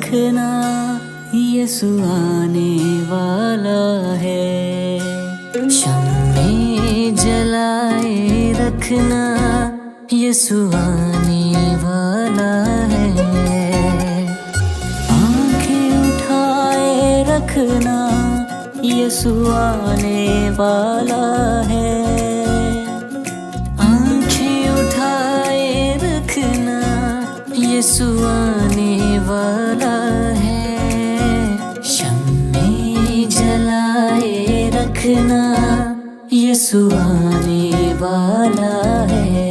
रखना, यीशु आने वाला है। शम्मे जलाए रखना, यीशु आने वाला है। आंखें उठाए रखना, यीशु आने वाला है। आंखें उठाए रखना, यीशु आने वाला है। शम्मे जलाए रखना, यीशु आने वाला है।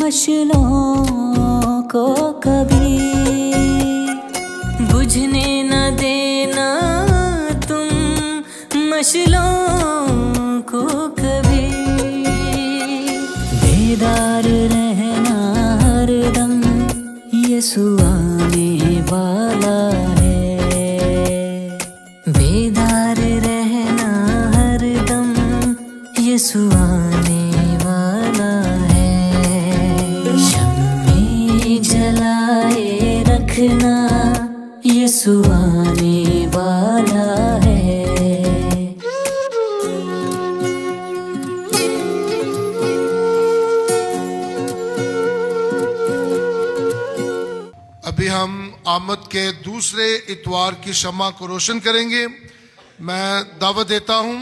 मशलों को कभी बुझने न देना तुम, मशलों को कभी। बेदार रहना हरदम, यीशु आने वाला है। बेदार रहना हरदम, यीशु आने वाला है। जलाए रखना, यीशु आने वाला है। अभी हम आमद के दूसरे इतवार की शम्मा को रोशन करेंगे। मैं दावत देता हूं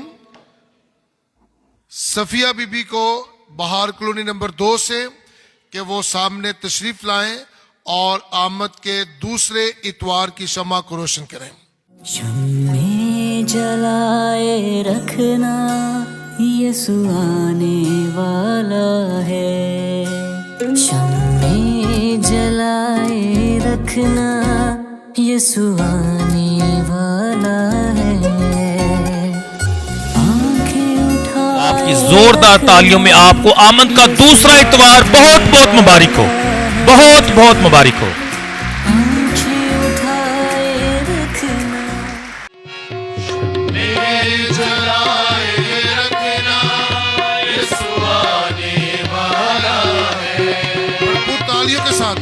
सफिया बीबी को बहार कॉलोनी नंबर 2 से कि वो सामने तशरीफ लाएं और आमद के दूसरे इतवार की शम्मा को रोशन करें। शम्मे जलाए रखना, यीशु आने वाला है। शम्मे जलाए रखना, यीशु आने वाला है। आपकी जोरदार तालियों में आपको आमद का दूसरा इतवार बहुत बहुत मुबारक हो, बहुत बहुत मुबारक हो। भरपूर तालियों के साथ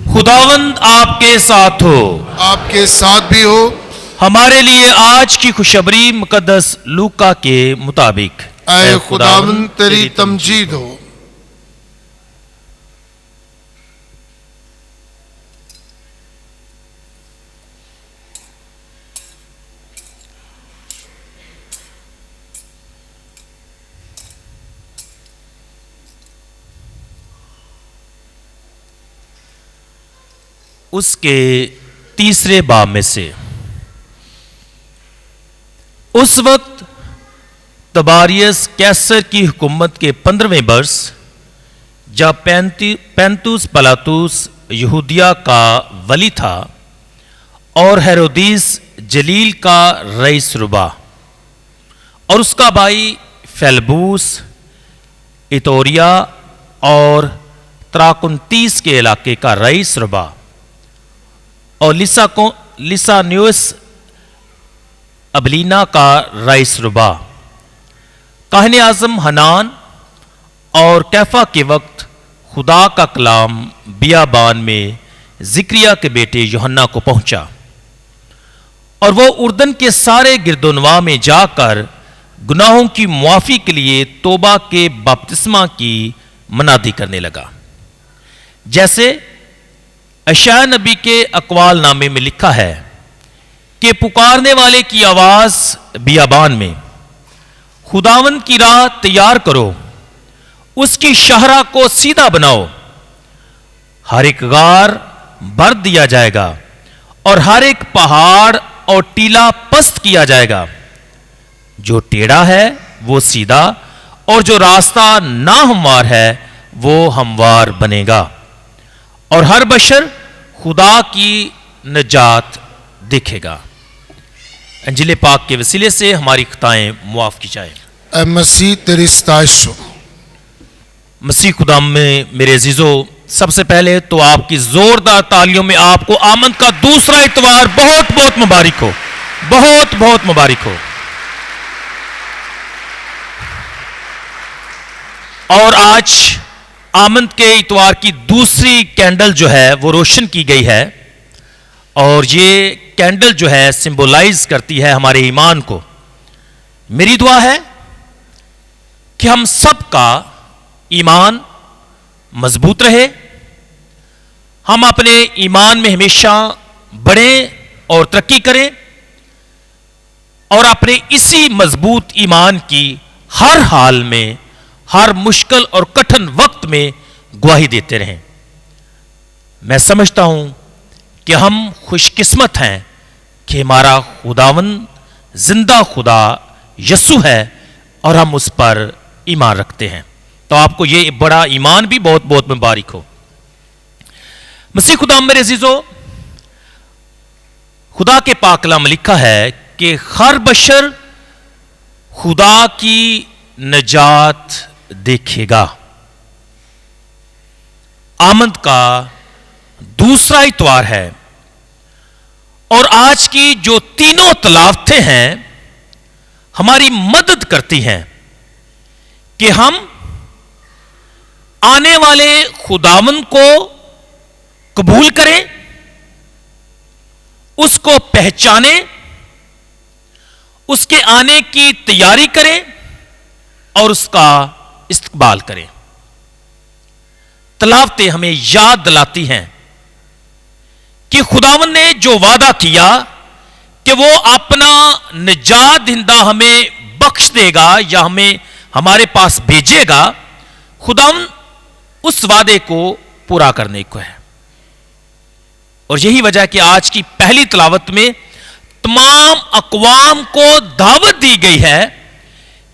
खुदावंद आपके साथ हो, आपके साथ भी हो। हमारे लिए आज की खुशखबरी मुकद्दस लूका के मुताबिक। ऐ खुदावंद तेरी तमजीद हो। उसके तीसरे बाब में से उस वक्त तबारियस कैसर की हुकूमत के 15वें वर्ष जब पैंतुस पलातुस यहूदिया का वली था और हेरोदीस जलील का रईस रुबा और उसका भाई फेलबूस इतोरिया और त्राकुंतीस के इलाके का रईस रुबा और लिसान्यूस अबलीना का रईस रुबा, काहने आज़म हनान और कैफा के वक्त खुदा का कलाम बियाबान में ज़िक्रिया के बेटे यूहन्ना को पहुंचा और वो उर्दन के सारे गिरदोनवा में जाकर गुनाहों की मुआफ़ी के लिए तौबा के बपतिस्मा की मनादी करने लगा। जैसे यशायाह नबी के अकवाल नामे में लिखा है कि पुकारने वाले की आवाज बियाबान में, खुदावंद की राह तैयार करो, उसकी शाहरा को सीधा बनाओ। हर एक गार भर दिया जाएगा और हर एक पहाड़ और टीला पस्त किया जाएगा। जो टेढ़ा है वो सीधा और जो रास्ता नाहमवार है वो हमवार बनेगा और हर बशर खुदा की नजात देखेगा। अंजिल पाक के वसीले से हमारी खताएं मुआफ की जाए। ऐ मसीह तेरी सताइश हो। मसीह खुदा में मेरे अजीजों, सबसे पहले तो आपकी जोरदार तालियों में आपको आमद का दूसरा इतवार बहुत बहुत मुबारक हो, बहुत बहुत मुबारक हो। और आज आमद के इतवार की दूसरी कैंडल जो है वो रोशन की गई है और ये कैंडल जो है सिंबलाइज करती है हमारे ईमान को। मेरी दुआ है कि हम सबका ईमान मजबूत रहे, हम अपने ईमान में हमेशा बढ़ें और तरक्की करें और अपने इसी मजबूत ईमान की हर हाल में, हर मुश्किल और कठिन वक्त में गवाही देते रहें। मैं समझता हूं कि हम खुशकिस्मत हैं कि हमारा खुदावंद जिंदा खुदा यस्सु है और हम उस पर ईमान रखते हैं। तो आपको ये बड़ा ईमान भी बहुत बहुत मुबारक हो। मसीह खुदा मेरे अजीजों, खुदा के पाक कलाम में लिखा है कि हर बशर खुदा की नजात देखेगा। आमद का दूसरा इतवार है और आज की जो तीनों तलावतें हैं हमारी मदद करती हैं कि हम आने वाले खुदावंद को कबूल करें, उसको पहचानें, उसके आने की तैयारी करें और उसका इस्तकबाल करें। तलावतें हमें याद दिलाती हैं कि खुदावंद ने जो वादा किया कि वो अपना निजात दहिंदा हमें बख्श देगा या हमें हमारे पास भेजेगा, खुदावंद उस वादे को पूरा करने को है। और यही वजह कि आज की पहली तलावत में तमाम अक़वाम को दावत दी गई है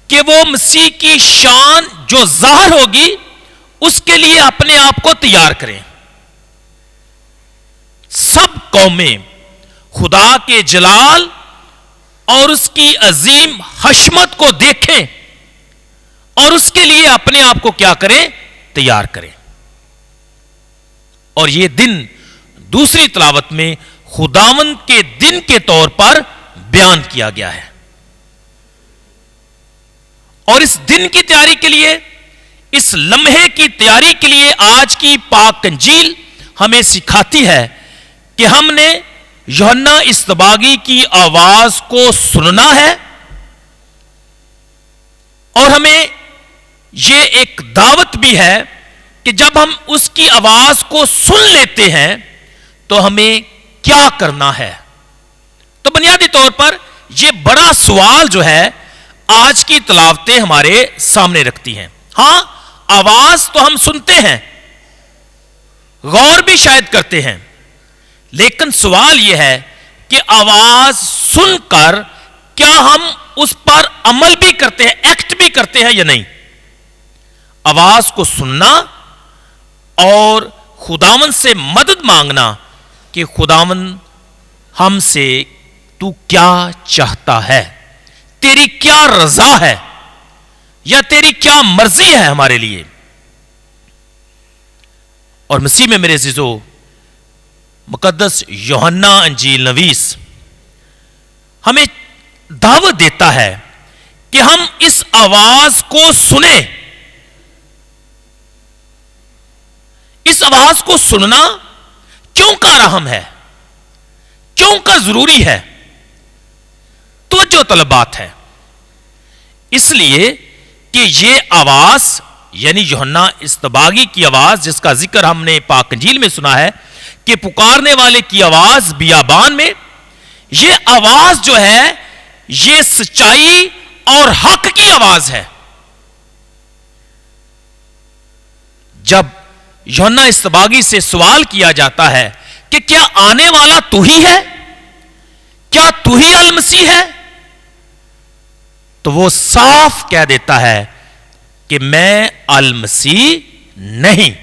कि वो मसीह की शान जो ज़ाहिर होगी उसके लिए अपने आप को तैयार करें। सब कौमें खुदा के जलाल और उसकी अजीम हशमत को देखें और उसके लिए अपने आप को क्या करें, तैयार करें। और यह दिन दूसरी तलावत में खुदावंद के दिन के तौर पर बयान किया गया है। और इस दिन की तैयारी के लिए, इस लम्हे की तैयारी के लिए आज की पाक अंजील हमें सिखाती है कि हमने यूहन्ना इस्तबागी की आवाज को सुनना है और हमें यह एक दावत भी है कि जब हम उसकी आवाज को सुन लेते हैं तो हमें क्या करना है। तो बुनियादी तौर पर यह बड़ा सवाल जो है आज की तलावतें हमारे सामने रखती हैं। हां, आवाज तो हम सुनते हैं, गौर भी शायद करते हैं, लेकिन सवाल यह है कि आवाज सुनकर क्या हम उस पर अमल भी करते हैं, एक्ट भी करते हैं या नहीं। आवाज को सुनना और खुदावंद से मदद मांगना कि खुदावंद हमसे तू क्या चाहता है, तेरी क्या रजा है या तेरी क्या मर्जी है हमारे लिए। और मसीह में मेरे अजीजों, मुकद्दस यूहन्ना अंजील नवीस हमें दावत देता है कि हम इस आवाज को सुने। इस आवाज को सुनना क्यों का अहम है, क्यों का जरूरी है, तो जो तलब बात है। इसलिए कि ये आवाज یعنی یوحنا اصطباغی کی آواز جس کا ذکر ہم نے پاک انجیل میں سنا ہے کہ پکارنے والے کی آواز بیابان میں، یہ آواز جو ہے یہ سچائی اور حق کی آواز ہے. جب یوحنا اصطباغی سے سوال کیا جاتا ہے کہ کیا آنے والا تو ہی ہے، کیا تو ہی المسیح ہے، تو وہ صاف کہہ دیتا ہے کہ میں المسیح نہیں.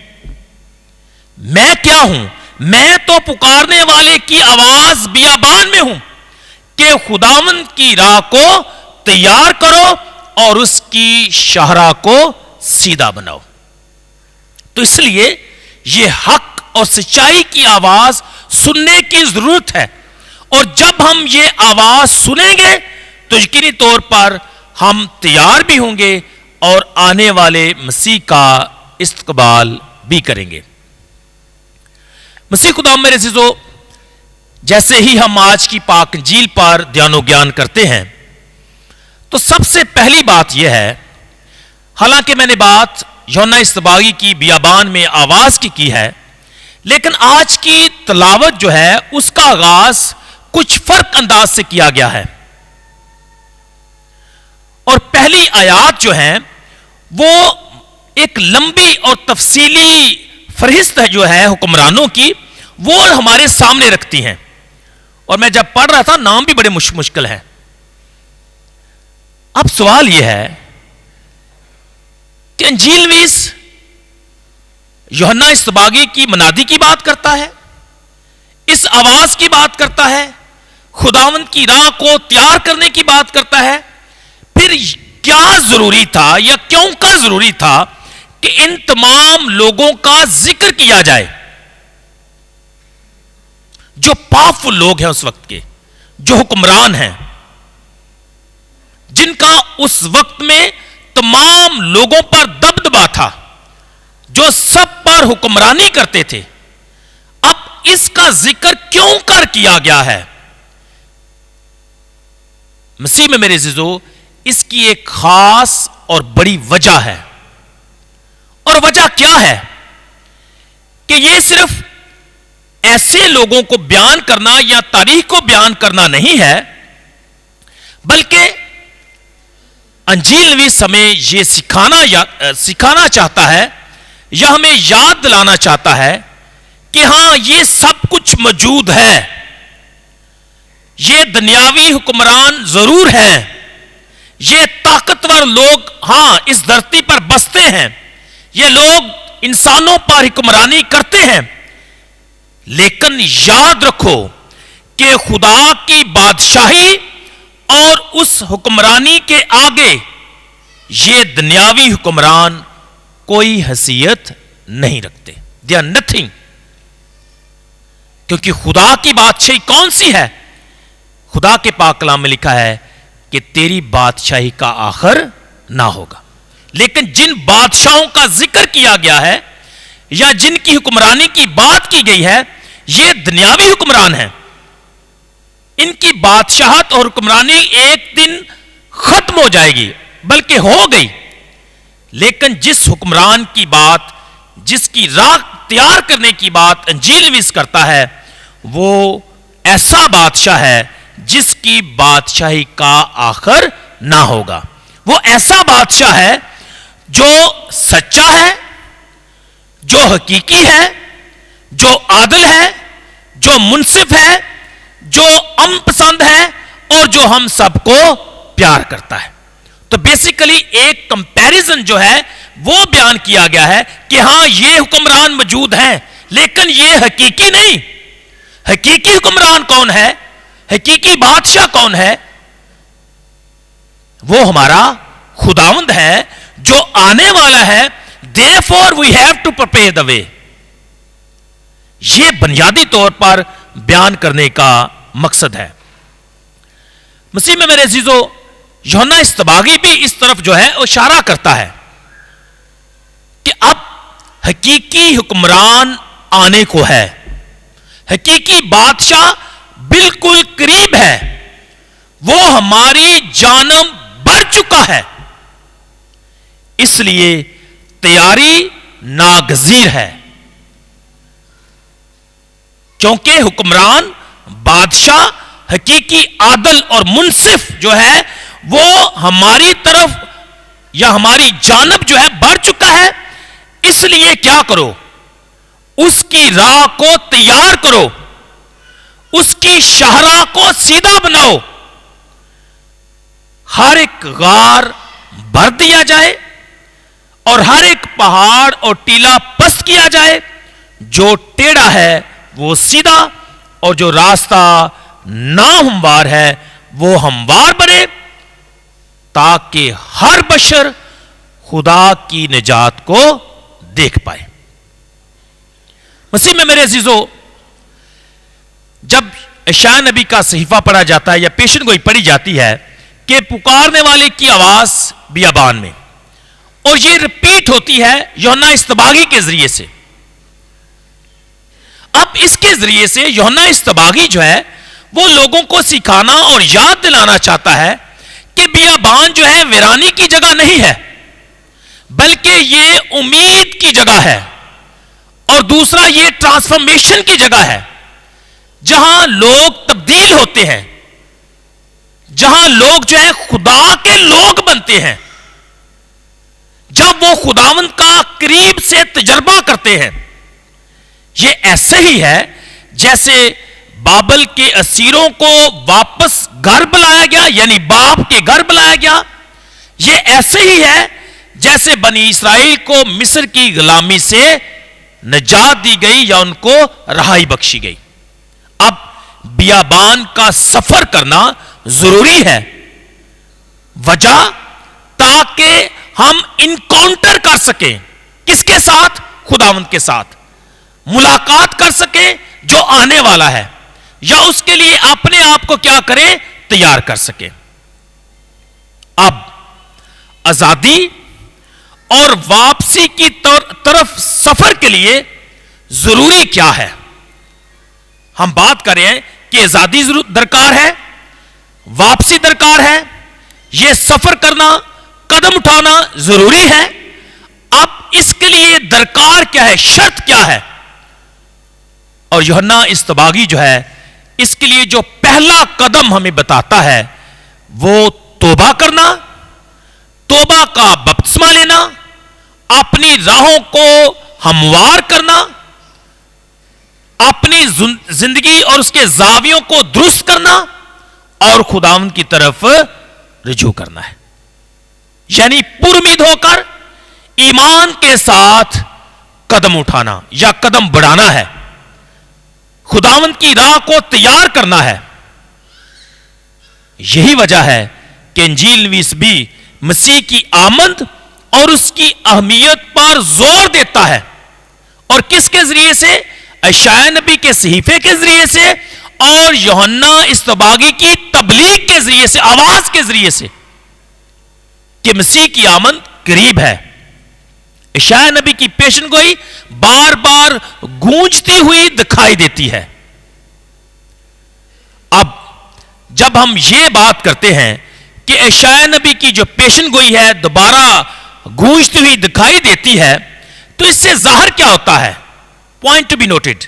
میں کیا ہوں؟ میں تو پکارنے والے کی آواز بیابان میں ہوں کہ خداوند کی راہ کو تیار کرو اور اس کی شاہراہ کو سیدھا بناؤ. تو اس لیے یہ حق اور سچائی کی آواز سننے کی ضرورت ہے، اور جب ہم یہ آواز سنیں گے تو یقینی طور پر ہم تیار بھی ہوں گے اور آنے والے مسیح کا استقبال بھی کریں گے. مسیح خدا میرے عزیزو، جیسے ہی ہم آج کی پاک انجیل پر دھیان و گیان کرتے ہیں تو سب سے پہلی بات یہ ہے، حالانکہ میں نے بات یوحنا اصطباغی کی بیابان میں آواز کی ہے، لیکن آج کی تلاوت جو ہے اس کا آغاز کچھ فرق انداز سے کیا گیا ہے. اور پہلی آیات جو ہیں وہ ایک لمبی اور تفصیلی فہرست ہے جو ہے حکمرانوں کی، وہ ہمارے سامنے رکھتی ہیں. اور میں جب پڑھ رہا تھا نام بھی بڑے مشکل ہیں. اب سوال یہ ہے کہ انجیل نویس یوحنا اصطباغی کی منادی کی بات کرتا ہے، اس آواز کی بات کرتا ہے، خداوند کی راہ کو تیار کرنے کی بات کرتا ہے. پھر کیا ضروری تھا یا کیوں کا ضروری تھا کہ ان تمام لوگوں کا ذکر کیا جائے جو پاورفل لوگ ہیں اس وقت کے، جو حکمران ہیں، جن کا اس وقت میں تمام لوگوں پر دبدبا تھا، جو سب پر حکمرانی کرتے تھے. اب اس کا ذکر کیوں کر کیا گیا ہے؟ مسیح میں میرے عزیزو، اس کی ایک خاص اور بڑی وجہ ہے. اور وجہ کیا ہے؟ کہ یہ صرف ایسے لوگوں کو بیان کرنا یا تاریخ کو بیان کرنا نہیں ہے، بلکہ انجیل نویس ہمیں یہ سکھانا چاہتا ہے یا ہمیں یاد دلانا چاہتا ہے کہ ہاں یہ سب کچھ موجود ہے. یہ دنیاوی حکمران ضرور ہیں، یہ طاقتور لوگ ہاں اس دھرتی پر بستے ہیں، یہ لوگ انسانوں پر حکمرانی کرتے ہیں، لیکن یاد رکھو کہ خدا کی بادشاہی اور اس حکمرانی کے آگے یہ دنیاوی حکمران کوئی حیثیت نہیں رکھتے. They are nothing. کیونکہ خدا کی بادشاہی کون سی ہے؟ خدا کے پاک کلام میں لکھا ہے کہ تیری بادشاہی کا آخر نہ ہوگا. لیکن جن بادشاہوں کا ذکر کیا گیا ہے یا جن کی حکمرانی کی بات کی گئی ہے، یہ دنیاوی حکمران ہیں. ان کی بادشاہت اور حکمرانی ایک دن ختم ہو جائے گی، بلکہ ہو گئی. لیکن جس حکمران کی بات، جس کی راہ تیار کرنے کی بات انجیل نویس کرتا ہے، وہ ایسا بادشاہ ہے جس کی بادشاہی کا آخر نہ ہوگا. وہ ایسا بادشاہ ہے جو سچا ہے، جو حقیقی ہے، جو عادل ہے، جو منصف ہے، جو امن پسند ہے، اور جو ہم سب کو پیار کرتا ہے. تو بیسیکلی ایک کمپیریزن جو ہے وہ بیان کیا گیا ہے کہ ہاں یہ حکمران موجود ہیں، لیکن یہ حقیقی نہیں. حقیقی حکمران کون ہے؟ حقیقی بادشاہ کون ہے؟ وہ ہمارا خداوند ہے جو آنے والا ہے. Therefore we have to prepare the way. یہ بنیادی طور پر بیان کرنے کا مقصد ہے. مسیح میں میرے عزیزو، یوحنا اصطباغی بھی اس طرف جو ہے اشارہ کرتا ہے کہ اب حقیقی حکمران آنے کو ہے، حقیقی بادشاہ بالکل قریب ہے، وہ ہماری جانب بڑھ چکا ہے. اس لیے तैयारी नागजीर है, क्योंकि हुक्मरान बादशाह हकीकी आदल और मुनसिफ जो है वो हमारी तरफ या हमारी जानब जो है बढ़ चुका है। इसलिए क्या करो, उसकी राह को तैयार करो, उसकी शाहराह को सीधा बनाओ, हर एक गार भर दिया जाए और हर एक पहाड़ और टीला पस्त किया जाए, जो टेढ़ा है वो सीधा और जो रास्ता नाहमवार है वो हमवार बने, ताकि हर बशर खुदा की निजात को देख पाए। मसीह में मेरे अजीजों, जब यशायाह नबी का सहीफा पढ़ा जाता है या पेशन गोई पढ़ी जाती है कि पुकारने वाले की आवाज बियाबान में, और ये रिपीट होती है यूहन्ना इस्तबागी के जरिए से। अब इसके जरिए से यूहन्ना इस्तबागी जो है वो लोगों को सिखाना और याद दिलाना चाहता है कि बियाबान जो है वीरानी की जगह नहीं है, बल्कि ये उम्मीद की जगह है, और दूसरा ये ट्रांसफॉर्मेशन की जगह है, जहां लोग तब्दील होते हैं, जहां लोग जो है खुदा के लोग बनते हैं, जब वो खुदावंद का करीब से तजर्बा करते हैं। ये ऐसे ही है जैसे बाबल के असीरों को वापस घर बुलाया गया, यानी बाप के घर बुलाया गया। ये ऐसे ही है जैसे बनी इसराइल को मिस्र की गुलामी से निजात दी गई या उनको रहाई बख्शी गई। अब बियाबान का सफर करना जरूरी है, वजह ताकि हम इनकाउंटर कर सकें, किसके साथ? खुदावंद के साथ मुलाकात कर सकें जो आने वाला है, या उसके लिए अपने आप को क्या करें? तैयार कर सकें। अब आजादी और वापसी की तरफ सफर के लिए जरूरी क्या है? हम बात करें कि आजादी दरकार है, वापसी दरकार है, यह सफर करना, कदम उठाना जरूरी है। अब इसके लिए दरकार क्या है, शर्त क्या है? और यूहन्ना इस्तबागी जो है इसके लिए जो पहला कदम हमें बताता है वो तौबा करना, तौबा का बपतिस्मा लेना, अपनी राहों को हमवार करना, अपनी जिंदगी और उसके जावियों को दुरुस्त करना और खुदावंद की तरफ रुजू करना है। यानी पुरुमीद होकर ईमान के साथ कदम उठाना या कदम बढ़ाना है, खुदावंद की राह को तैयार करना है। यही वजह है कि इंजील नवीस भी मसीह की आमद और उसकी अहमियत पर जोर देता है, और किसके जरिए से? यशायाह नबी के सहीफे के जरिए से और यूहन्ना इस्तबागी की तबलीग के जरिए से, आवाज के जरिए से, कि मसीह की आमद करीब है। यशायाह नबी की पेशन गोई बार बार गूंजती हुई दिखाई देती है। अब जब हम ये बात करते हैं कि यशायाह नबी की जो पेशन गोई है दोबारा गूंजती हुई दिखाई देती है, तो इससे जाहिर क्या होता है? Point to be noted.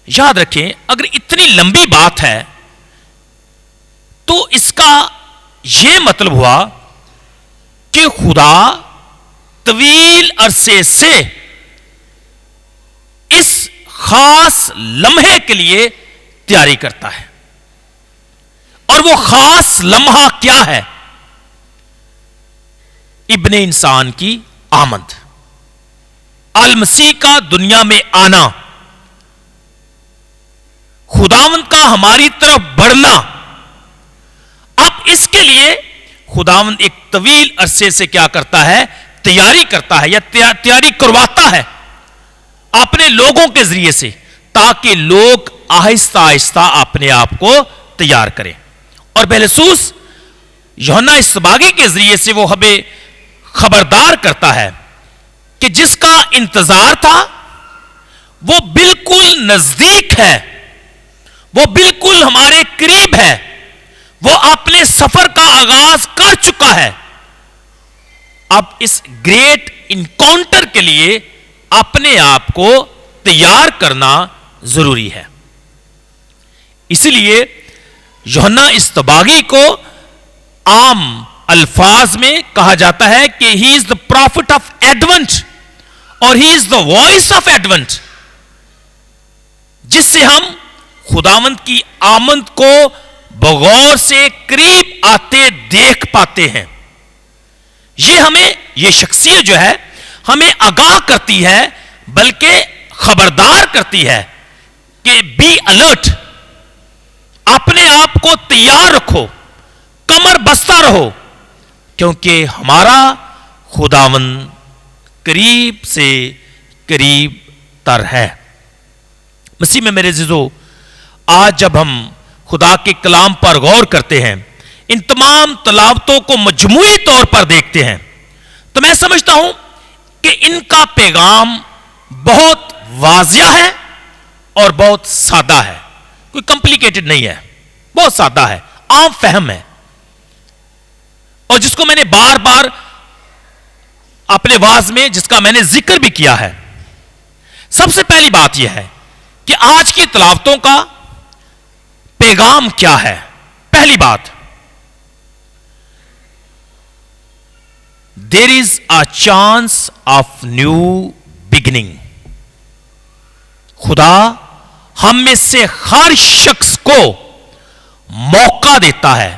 याद रखें, अगर इतनी लंबी बात है तो इसका यह मतलब हुआ कि खुदा तवील अरसे से इस खास लम्हे के लिए तैयारी करता है, और वो खास लम्हा क्या है? इब्ने इंसान की आमद, अल मसीह का दुनिया में आना, खुदावंद का हमारी तरफ बढ़ना। अब इसके लिए खुदावंद एक तवील अरसे से क्या करता है? तैयारी करता है, या तैयारी करवाता है अपने लोगों के जरिए से, ताकि लोग आहिस्ता आहिस्ता अपने आप को तैयार करें। और बेलसूस यूहन्ना इस्तबागी के जरिए से वो हमें खबरदार करता है कि जिसका इंतजार था वो बिल्कुल नजदीक है, वो बिल्कुल हमारे करीब है, वो अपने सफर का आगाज कर चुका है। اب اس گریٹ انکاؤنٹر کے لیے اپنے آپ کو تیار کرنا ضروری ہے. اسی لیے یوحنا اصطباغی کو عام الفاظ میں کہا جاتا ہے کہ ہی از دا پروفٹ آف ایڈونٹ اور ہی از دا وائس آف ایڈونٹ، جس سے ہم خداوند کی آمد کو بغور سے قریب آتے دیکھ پاتے ہیں. یہ شخصیت جو ہے ہمیں آگاہ کرتی ہے، بلکہ خبردار کرتی ہے کہ بی الرٹ، اپنے آپ کو تیار رکھو، کمر بستہ رہو، کیونکہ ہمارا خداوند قریب سے قریب تر ہے. مسیح میں میرے عزیزو، آج جب ہم خدا کے کلام پر غور کرتے ہیں، ان تمام تلاوتوں کو مجموعی طور پر دیکھتے ہیں، تو میں سمجھتا ہوں کہ ان کا پیغام بہت واضح ہے اور بہت سادہ ہے. کوئی کمپلیکیٹڈ نہیں ہے، بہت سادہ ہے، عام فہم ہے، اور جس کو میں نے بار بار اپنے واعظ میں جس کا میں نے ذکر بھی کیا ہے. سب سے پہلی بات یہ ہے کہ آج کی تلاوتوں کا پیغام کیا ہے. پہلی بات، there is a chance of new beginning. خدا ہم میں سے ہر شخص کو موقع دیتا ہے،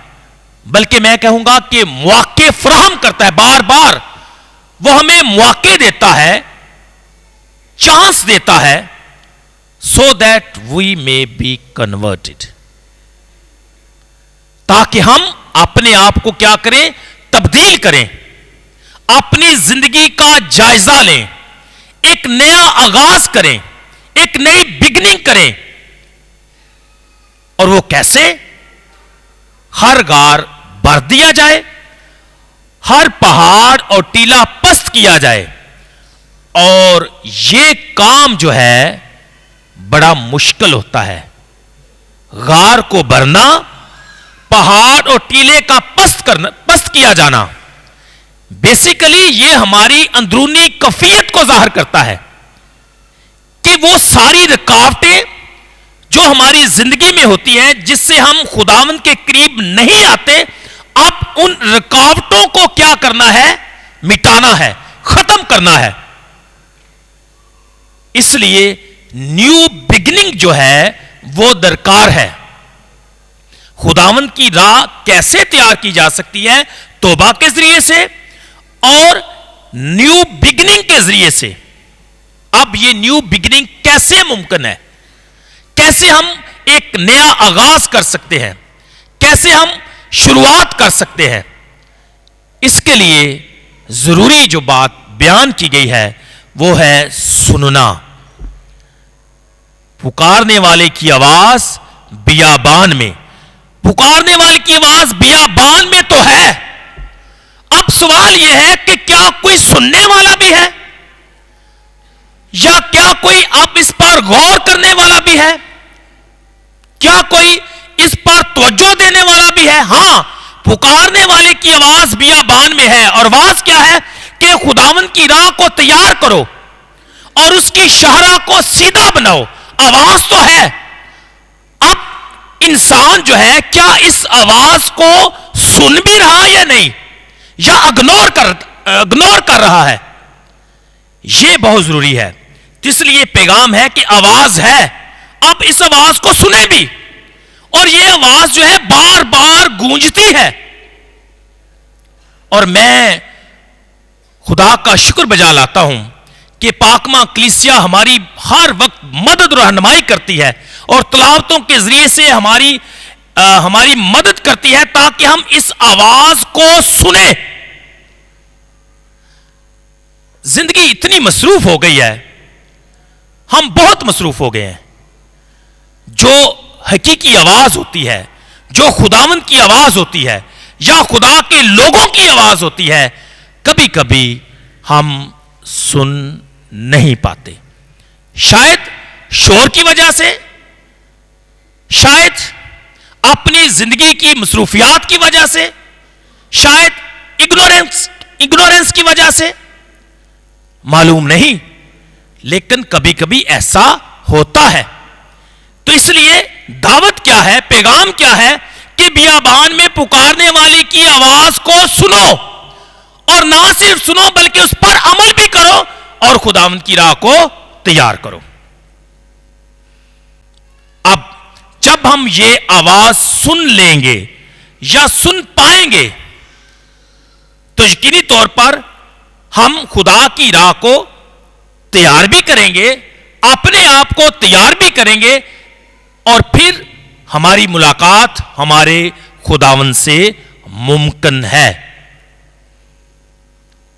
بلکہ میں کہوں گا کہ مواقع فراہم کرتا ہے. بار بار وہ ہمیں مواقع دیتا ہے، چانس دیتا ہے، so that we may be converted, تاکہ ہم اپنے آپ کو کیا کریں؟ تبدیل کریں، اپنی زندگی کا جائزہ لیں، ایک نیا آغاز کریں، ایک نئی بگننگ کریں. اور وہ کیسے؟ ہر غار بھر دیا جائے، ہر پہاڑ اور ٹیلا پست کیا جائے. اور یہ کام جو ہے بڑا مشکل ہوتا ہے، غار کو بھرنا، پہاڑ اور ٹیلے کا پست کیا جانا. بیسیکلی یہ ہماری اندرونی کیفیت کو ظاہر کرتا ہے کہ وہ ساری رکاوٹیں جو ہماری زندگی میں ہوتی ہیں، جس سے ہم خداوند کے قریب نہیں آتے، اب ان رکاوٹوں کو کیا کرنا ہے؟ مٹانا ہے، ختم کرنا ہے. اس لیے نیو بگننگ جو ہے وہ درکار ہے. خداوند کی راہ کیسے تیار کی جا سکتی ہے؟ توبہ کے ذریعے سے اور نیو بگننگ کے ذریعے سے. اب یہ نیو بگننگ کیسے ممکن ہے؟ کیسے ہم ایک نیا آغاز کر سکتے ہیں؟ کیسے ہم شروعات کر سکتے ہیں؟ اس کے لیے ضروری جو بات بیان کی گئی ہے وہ ہے سننا. پکارنے والے کی آواز بیابان میں، پکارنے والے کی آواز بیابان میں تو ہے. اب سوال یہ ہے کہ کیا کوئی سننے والا بھی ہے، یا کیا کوئی اب اس پر غور کرنے والا بھی ہے؟ کیا کوئی اس پر توجہ دینے والا بھی ہے؟ ہاں، پکارنے والے کی آواز بیابان میں ہے، اور آواز کیا ہے؟ کہ خداوند کی راہ کو تیار کرو اور اس کی شاہراہ کو سیدھا بناؤ. آواز تو ہے. اب انسان جو ہے کیا اس آواز کو سن بھی رہا یا نہیں، یا اگنور کر رہا ہے؟ یہ بہت ضروری ہے. اس لیے پیغام ہے کہ آواز ہے، اب اس آواز کو سنیں بھی. اور یہ آواز جو ہے بار بار گونجتی ہے. اور میں خدا کا شکر بجا لاتا ہوں کہ پاکماں کلیسیا ہماری ہر وقت مدد اور رہنمائی کرتی ہے، اور تلاوتوں کے ذریعے سے ہماری مدد کرتی ہے تاکہ ہم اس آواز کو سنیں. زندگی اتنی مصروف ہو گئی ہے، ہم بہت مصروف ہو گئے ہیں. جو حقیقی آواز ہوتی ہے، جو خداوند کی آواز ہوتی ہے، یا خدا کے لوگوں کی آواز ہوتی ہے، کبھی کبھی ہم سن نہیں پاتے. شاید شور کی وجہ سے، شاید اپنی زندگی کی مصروفیات کی وجہ سے، شاید इग्नोरेंस की वजह से? मालूम नहीं, लेकिन कभी कभी ऐसा होता है। तो इसलिए दावत क्या है, पैगाम क्या है कि बियाबान में पुकारने वाले की आवाज को सुनो, और ना सिर्फ सुनो बल्कि उस पर अमल भी करो और खुदावंद की राह को तैयार करो। अब जब हम ये आवाज सुन लेंगे या सुन पाएंगे तो यकीनी तौर पर हम खुदा की राह को तैयार भी करेंगे, अपने आप को तैयार भी करेंगे, और फिर हमारी मुलाकात हमारे खुदावंद से मुमकिन है।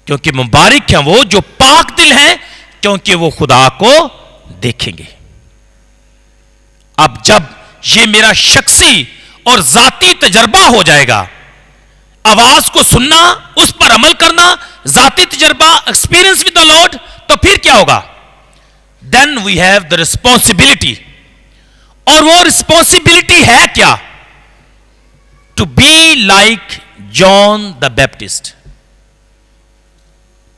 क्योंकि मुबारक हैं वो जो पाक दिल हैं, क्योंकि वो खुदा को देखेंगे। अब जब ये मेरा शख्सी और जाती तजर्बा हो जाएगा, आवाज को सुनना, उस पर अमल करना, जाती तजर्बा, एक्सपीरियंस विद द लॉर्ड, तो फिर क्या होगा? Then we have the responsibility. और वो रिस्पॉन्सिबिलिटी है क्या? To be like John the Baptist,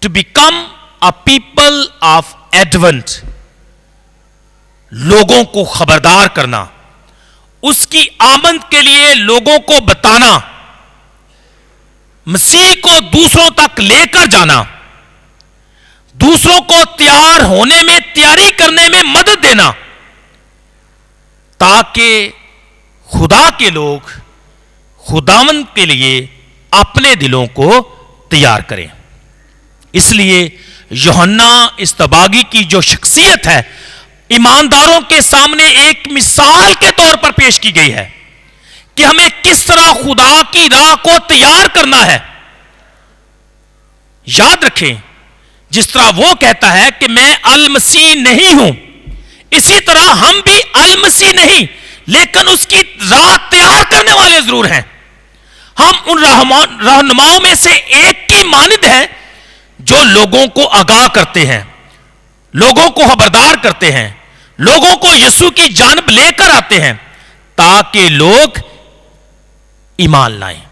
to become a people of advent. लोगों को खबरदार करना, उसकी आमद के लिए लोगों को बताना, मसीह को दूसरों तक लेकर जाना, दूसरों को तैयार होने में, तैयारी करने में मदद देना, ताकि खुदा के लोग खुदावंद के लिए अपने दिलों को तैयार करें। इसलिए यूहन्ना इस्तबागी की जो शख्सियत है, ईमानदारों के सामने एक मिसाल के तौर पर पेश की गई है कि हमें किस तरह खुदा की राह को तैयार करना है। याद रखें, जिस तरह वो कहता है कि मैं अल मसीह नहीं हूं, इसी तरह हम भी अल मसीह नहीं, लेकिन उसकी राह तैयार करने वाले जरूर हैं। हम उन रहनुमाओं में से एक की मानद हैं जो लोगों को आगाह करते हैं, लोगों को खबरदार करते हैं, लोगों को यीशु की जानब लेकर आते हैं, ताकि लोग ईमान लाएं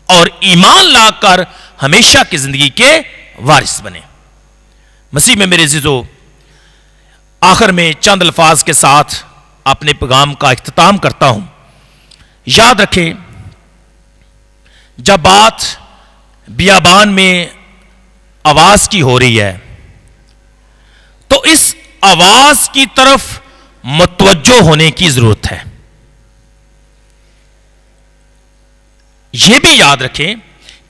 और ईमान लाकर हमेशा की जिंदगी के वारिस बने। मसीह में मेरे अजीजों, आखिर में चंद अल्फाज के साथ अपने पैगाम का इख्तिताम करता हूं। याद रखें, जब बात बियाबान में आवाज की हो रही है तो इस आवाज की तरफ मुतवज्जो होने की जरूरत है। यह भी याद रखें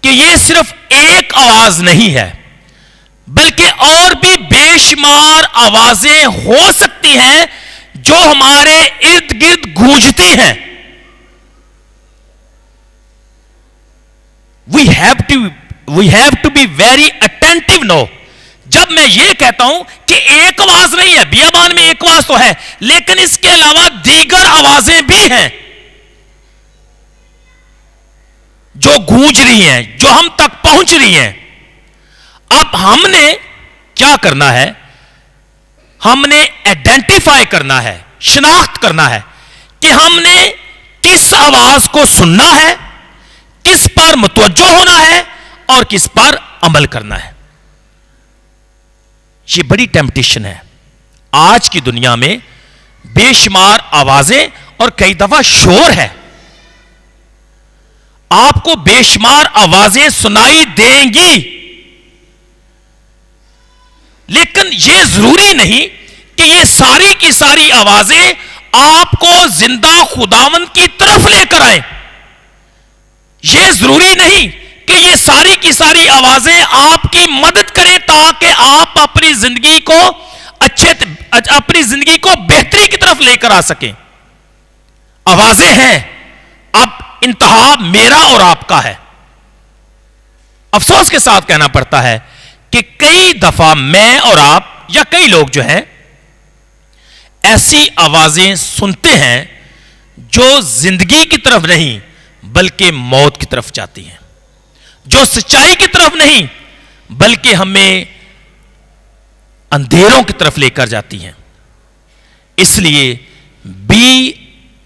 कि यह सिर्फ एक आवाज नहीं है, बल्कि और भी बेशुमार आवाजें हो सकती हैं जो हमारे इर्द गिर्द गूंजती हैं। We have to be very attentive no. जब मैं ये कहता हूं कि एक आवाज नहीं है, बियाबान में एक आवाज तो है, लेकिन इसके अलावा दीगर आवाजें भी हैं जो गूंज रही हैं, जो हम तक पहुंच रही हैं। अब हमने क्या करना है? हमने आइडेंटिफाई करना है, शिनाख्त करना है कि हमने किस आवाज को सुनना है, किस पर मुतवज्जो होना है और किस पर अमल करना है। ये बड़ी टेम्पटेशन है आज की दुनिया में। बेशुमार आवाजें और कई दफा शोर है। आपको बेशुमार आवाजें सुनाई देंगी, लेकिन यह जरूरी नहीं कि ये सारी की सारी आवाजें आपको जिंदा खुदावंद की तरफ लेकर आए। यह जरूरी नहीं कि ये सारी की सारी आवाजें आपकी मदद करें ताकि आप अपनी जिंदगी को अपनी जिंदगी को बेहतरी की तरफ लेकर आ सकें। आवाजें हैं, अब इंतहा मेरा और आपका है। अफसोस के साथ कहना पड़ता है कि कई दफा मैं और आप या कई लोग जो हैं ऐसी आवाजें सुनते हैं जो जिंदगी की तरफ नहीं बल्कि मौत की तरफ जाती हैं, जो सच्चाई की तरफ नहीं बल्कि हमें अंधेरों की तरफ लेकर जाती हैं। इसलिए बी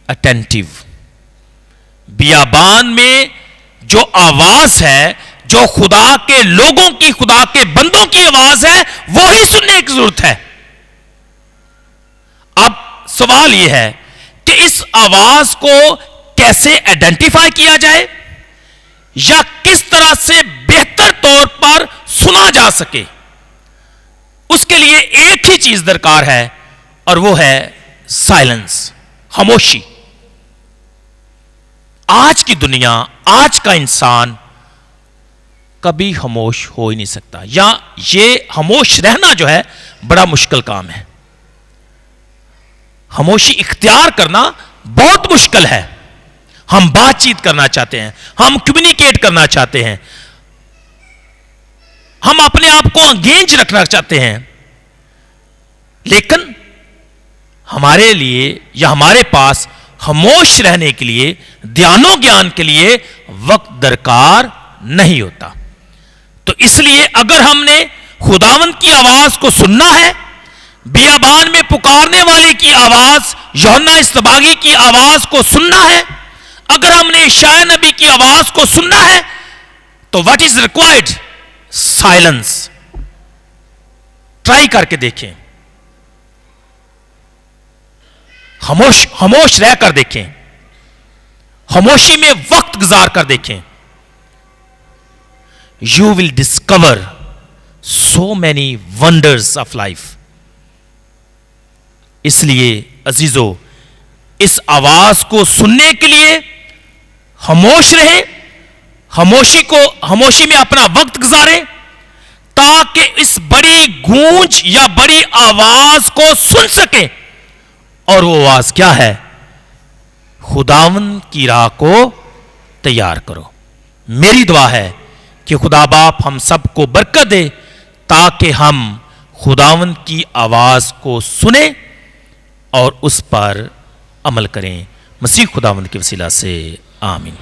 अटेंटिव। बियाबान में जो आवाज है, جو خدا کے لوگوں کی, خدا کے بندوں کی آواز ہے وہی سننے کی ضرورت ہے. اب سوال یہ ہے کہ اس آواز کو کیسے آئیڈینٹیفائی کیا جائے یا کس طرح سے بہتر طور پر سنا جا سکے. اس کے لیے ایک ہی چیز درکار ہے اور وہ ہے سائلنس, خاموشی. آج کی دنیا, آج کا انسان کبھی خاموش ہو ہی نہیں سکتا, یا یہ خاموش رہنا جو ہے بڑا مشکل کام ہے. خاموشی اختیار کرنا بہت مشکل ہے. ہم بات چیت کرنا چاہتے ہیں, ہم کمیونیکیٹ کرنا چاہتے ہیں, ہم اپنے آپ کو انگیج رکھنا چاہتے ہیں, لیکن ہمارے لیے یا ہمارے پاس خاموش رہنے کے لیے, دھیان و گیان کے لیے وقت درکار نہیں ہوتا. تو اس لیے اگر ہم نے خداوند کی آواز کو سننا ہے, بیابان میں پکارنے والے کی آواز, یوحنا اصطباغی کی آواز کو سننا ہے, اگر ہم نے اشعیا نبی کی آواز کو سننا ہے, تو what is required? Silence. Try کر کے دیکھیں, خاموش رہ کر دیکھیں, خاموشی میں وقت گزار کر دیکھیں. You will discover so many wonders of life. اس لیے عزیزو, اس آواز کو سننے کے لیے خاموش رہیں, خاموشی میں اپنا وقت گزاریں, تاکہ اس بڑی گونج یا بڑی آواز کو سن سکیں. اور وہ آواز کیا ہے؟ خداوند کی راہ کو تیار کرو. میری دعا ہے کہ خدا باپ ہم سب کو برکت دے تاکہ ہم خداوند کی آواز کو سنیں اور اس پر عمل کریں. مسیح خداوند کے وسیلہ سے آمین.